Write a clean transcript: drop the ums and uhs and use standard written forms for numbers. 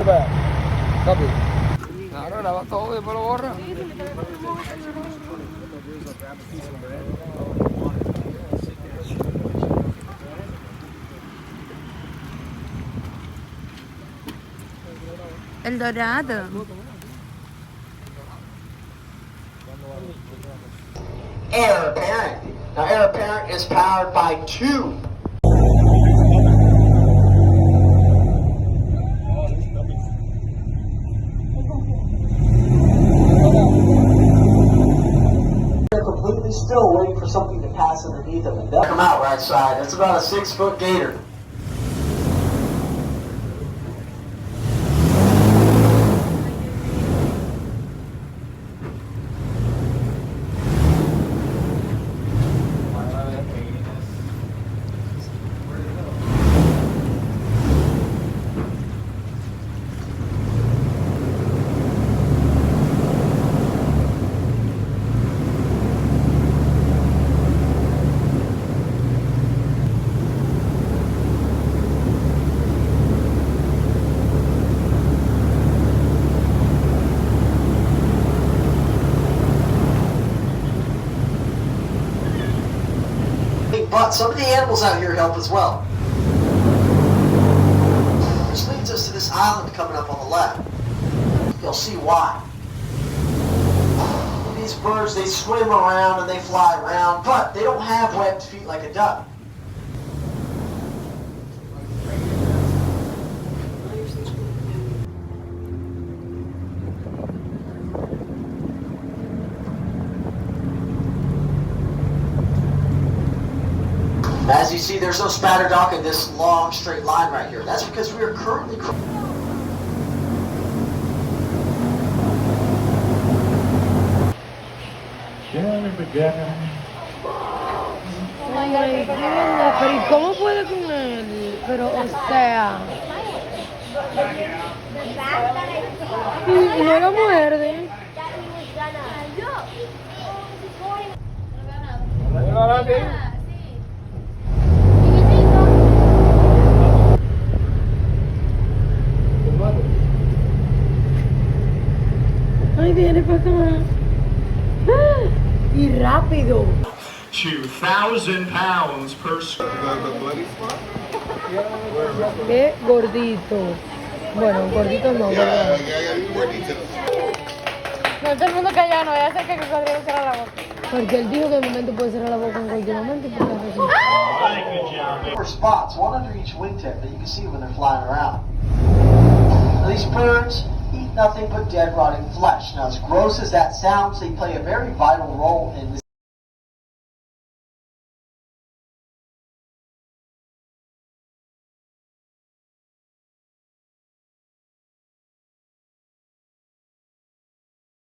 Copy. Ahora graba todo y después lo borra. El dorado. Air Apparent. Now, Air Apparent is powered by two. They're completely still, waiting for something to pass underneath them, and they'll come out right side. It's about a 6-foot gator. But some of the animals out here help as well. Which leads us to this island coming up on the left. You'll see why. These birds, they swim around and they fly around, but they don't have webbed feet like a duck. As you see, there's no spatter dock in this long straight line right here. That's because we are currently... Pero ¿y cómo puede con él? Pero, o sea... No lo muerde. Ay, viene para acá. ¡Ah! Y rápido. 2,000 pounds per square. Qué gordito. Bueno, gordito no, ¿verdad? No, todo el mundo callado, no voy a hacer que el cocodrilo cierre la boca. Porque él dijo que de momento puede cerrar la boca en cualquier momento. Four spots, one under each wingtip that you can see when they're flying around. Now, these birds eat nothing but dead, rotting flesh. Now, as gross as that sounds, they play a very vital role in the